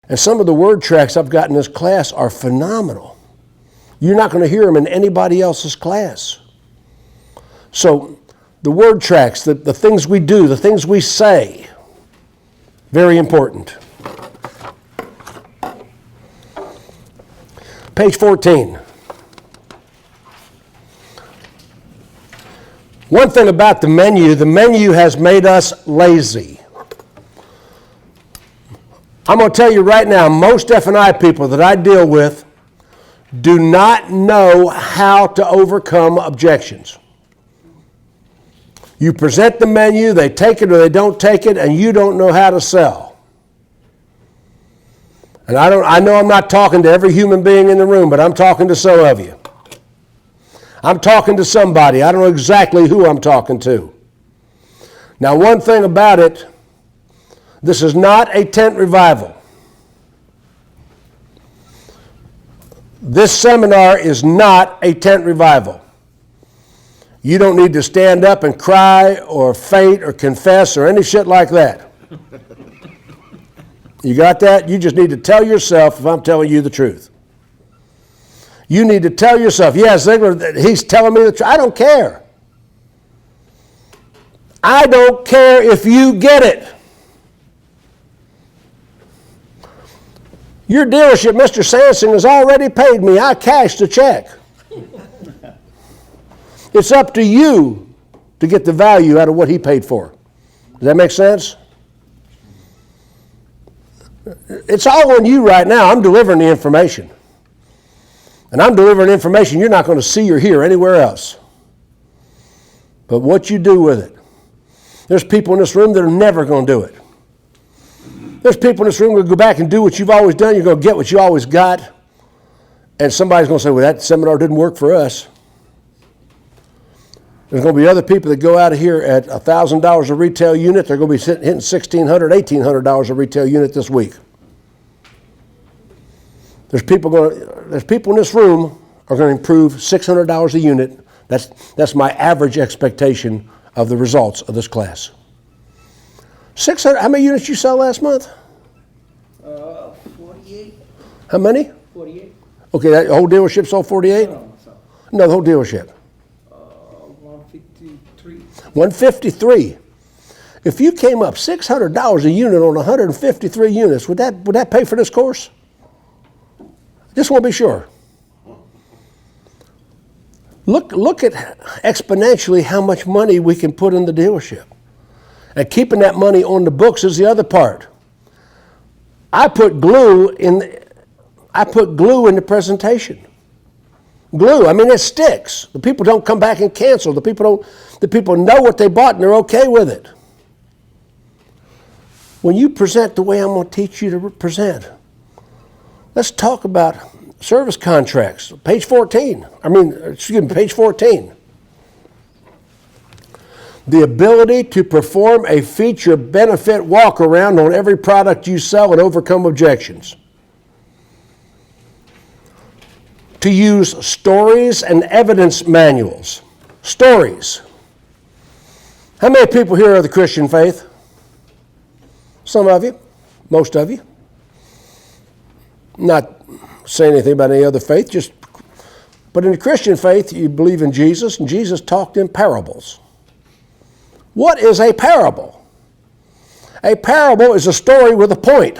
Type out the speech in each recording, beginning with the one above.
And some of the word tracks I've got in this class are phenomenal. You're not going to hear them in anybody else's class. So the word tracks, the things we do, the things we say, very important. Page 14. One thing about the menu has made us lazy. I'm going to tell you right now, most F&I people that I deal with do not know how to overcome objections. You present the menu, they take it or they don't take it, and you don't know how to sell. And I know I'm not talking to every human being in the room, but I'm talking to some of you. I'm talking to somebody. I don't know exactly who I'm talking to. Now, one thing about it, this is not a tent revival. This seminar is not a tent revival. You don't need to stand up and cry or faint or confess or any shit like that. You got that? You just need to tell yourself if I'm telling you the truth. You need to tell yourself, yeah, Ziegler, he's telling me the truth. I don't care. I don't care if you get it. Your dealership, Mr. Sansing, has already paid me. I cashed the check. It's up to you to get the value out of what he paid for. Does that make sense? It's all on you right now. I'm delivering the information. And I'm delivering information you're not going to see or hear anywhere else. But what you do with it. There's people in this room that are never going to do it. There's people in this room who go back and do what you've always done. You're going to get what you always got. And somebody's going to say, well, that seminar didn't work for us. There's going to be other people that go out of here at $1,000 a retail unit. They're going to be hitting $1,600, $1,800 a retail unit this week. There's people in this room are going to improve $600 a unit. That's my average expectation of the results of this class. 600. How many units you sell last month? 48. How many? 48. Okay, that whole dealership sold 48? No, the whole dealership. 153. 153. If you came up $600 a unit on 153 units, would that pay for this course? Just want to be sure. Look at exponentially how much money we can put in the dealership. And keeping that money on the books is the other part. I put glue in the presentation. Glue, I mean, it sticks. The people don't come back and cancel. The people know what they bought and they're okay with it. When you present the way I'm going to teach you to present, let's talk about service contracts. Page 14. Page 14. The ability to perform a feature benefit walk around on every product you sell and overcome objections. To use stories and evidence manuals. Stories. How many people here are of the Christian faith? Some of you. Most of you. Not saying anything about any other faith, but in the Christian faith, you believe in Jesus, and Jesus talked in parables. What is a parable? A parable is a story with a point.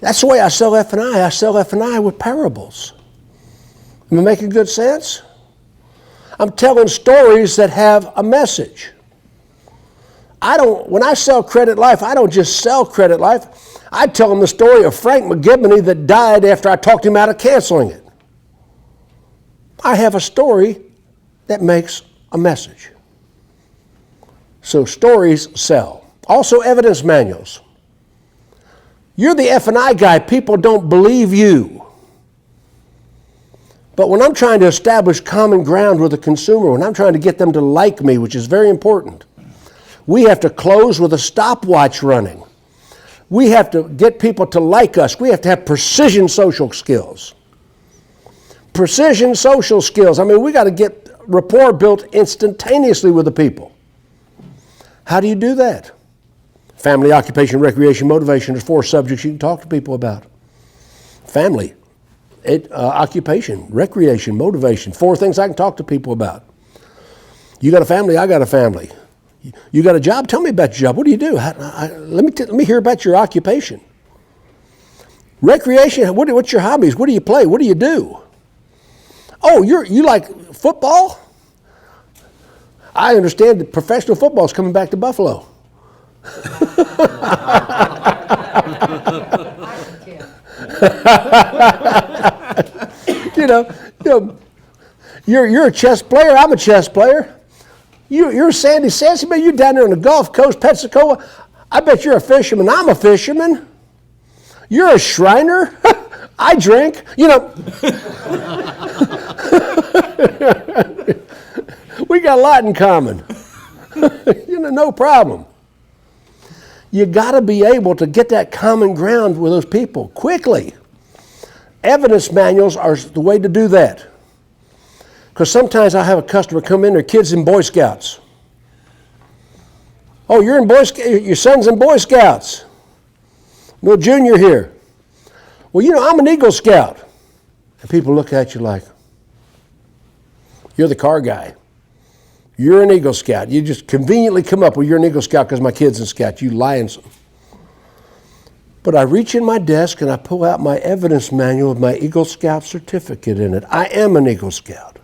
That's the way I sell F&I. I sell F&I with parables. Am I making good sense? I'm telling stories that have a message. When I sell Credit Life, I don't just sell Credit Life. I tell them the story of Frank McGibney that died after I talked him out of canceling it. I have a story that makes a message. So stories sell. Also evidence manuals. You're the F&I guy. People don't believe you. But when I'm trying to establish common ground with a consumer, when I'm trying to get them to like me, which is very important, we have to close with a stopwatch running. We have to get people to like us. We have to have precision social skills. Precision social skills. I mean, we got to get rapport built instantaneously with the people. How do you do that? Family, occupation, recreation, motivation. There's 4 subjects you can talk to people about. Family, occupation, recreation, motivation. 4 things I can talk to people about. You got a family, I got a family. You got a job? Tell me about your job. What do you do? Let me hear about your occupation. Recreation, what's your hobbies? What do you play? What do you do? Oh, you like football? I understand that professional football is coming back to Buffalo. you know, you're a chess player. I'm a chess player. You're Sandy Sassy, man. You're down there on the Gulf Coast, Pensacola. I bet you're a fisherman. I'm a fisherman. You're a Shriner. I drink. We got a lot in common. No problem. You got to be able to get that common ground with those people quickly. Evidence manuals are the way to do that. Because sometimes I have a customer come in, their kid's in Boy Scouts. Oh, you're in Boy Scouts, your son's in Boy Scouts. No junior here. Well, I'm an Eagle Scout. And people look at you like, you're the car guy. You're an Eagle Scout. You just conveniently come up with you're an Eagle Scout because my kid's in Scout. You lying. But I reach in my desk and I pull out my evidence manual with my Eagle Scout certificate in it. I am an Eagle Scout.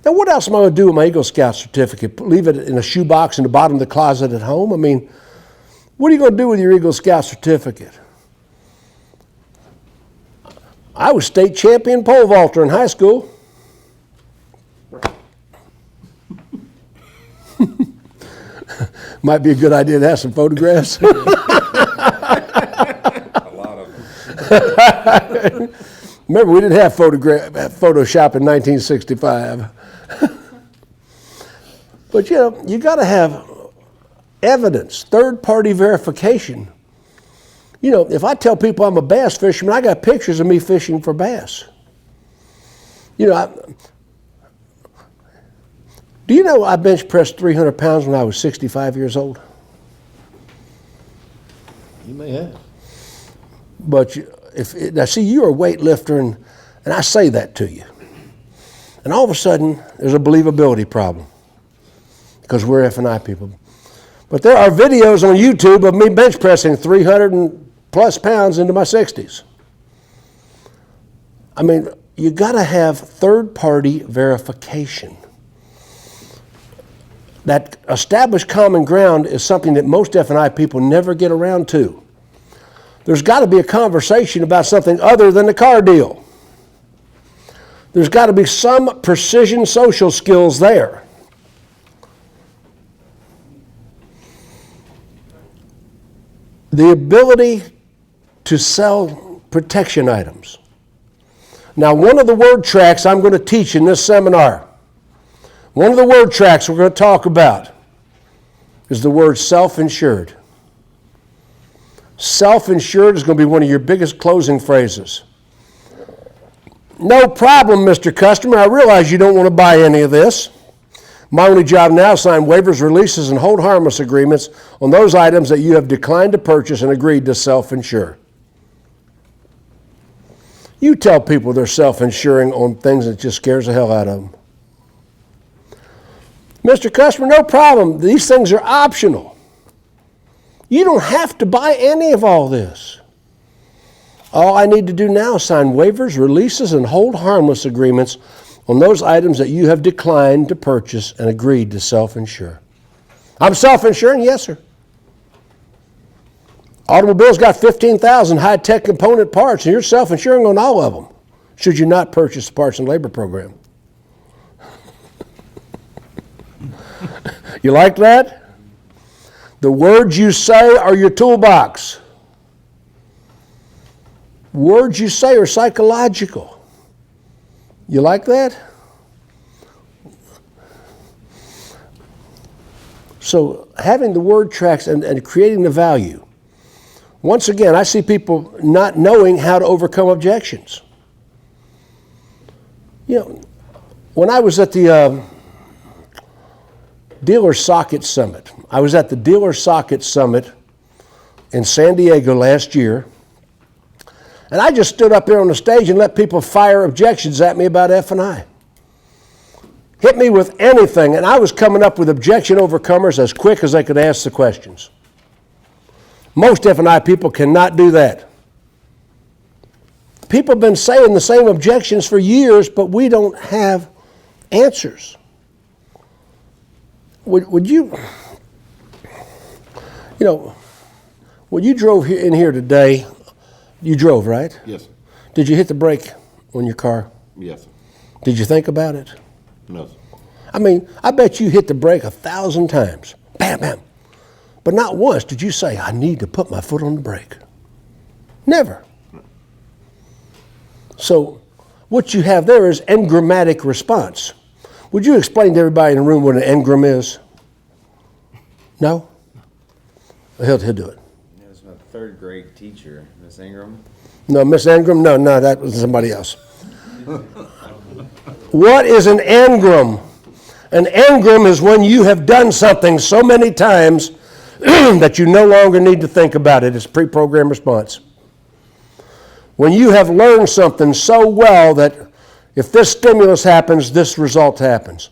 Now, what else am I going to do with my Eagle Scout certificate? Leave it in a shoebox in the bottom of the closet at home? I mean, what are you going to do with your Eagle Scout certificate? I was state champion pole vaulter in high school. Might be a good idea to have some photographs. A lot of them. Remember, we didn't have Photoshop in 1965. But you got to have evidence, third-party verification. If I tell people I'm a bass fisherman, I got pictures of me fishing for bass. Do you know I bench pressed 300 pounds when I was 65 years old? You may have. But now see, you're a weightlifter, and I say that to you. And all of a sudden, there's a believability problem because we're F&I people. But there are videos on YouTube of me bench pressing 300 and plus pounds into my 60s. I mean, you got to have third-party verification. That established common ground is something that most F&I people never get around to. There's got to be a conversation about something other than the car deal. There's got to be some precision social skills there. The ability to sell protection items. Now, one of the word tracks I'm going to teach in this seminar, one of the word tracks we're going to talk about is the word self-insured. Self-insured is going to be one of your biggest closing phrases. No problem, Mr. Customer. I realize you don't want to buy any of this. My only job now is sign waivers, releases, and hold harmless agreements on those items that you have declined to purchase and agreed to self-insure. You tell people they're self-insuring on things that just scares the hell out of them. Mr. Customer, no problem. These things are optional. You don't have to buy any of all this. All I need to do now is sign waivers, releases, and hold harmless agreements on those items that you have declined to purchase and agreed to self-insure. I'm self-insuring? Yes, sir. Automobile's got 15,000 high-tech component parts, and you're self-insuring on all of them, should you not purchase the parts and labor program. You like that? The words you say are your toolbox. Words you say are psychological. You like that? So having the word tracks and creating the value. Once again, I see people not knowing how to overcome objections. When I was at the Dealer Socket Summit. I was at the Dealer Socket Summit in San Diego last year, and I just stood up there on the stage and let people fire objections at me about F&I. Hit me with anything, and I was coming up with objection overcomers as quick as they could ask the questions. Most F&I people cannot do that. People have been saying the same objections for years, but we don't have answers. Would you, when you drove in here today, you drove, right? Yes. Did you hit the brake on your car? Yes. Did you think about it? No. I mean, I bet you hit the brake 1,000 times. Bam, bam. But not once did you say, I need to put my foot on the brake. Never. So what you have there is engrammatic response. Would you explain to everybody in the room what an engram is? No? He'll do it. It was my third grade teacher, Miss Ingram. No, Miss Ingram? No, that was somebody else. What is an engram? An engram is when you have done something so many times that you no longer need to think about it. It's pre-programmed response. When you have learned something so well that if this stimulus happens, this result happens.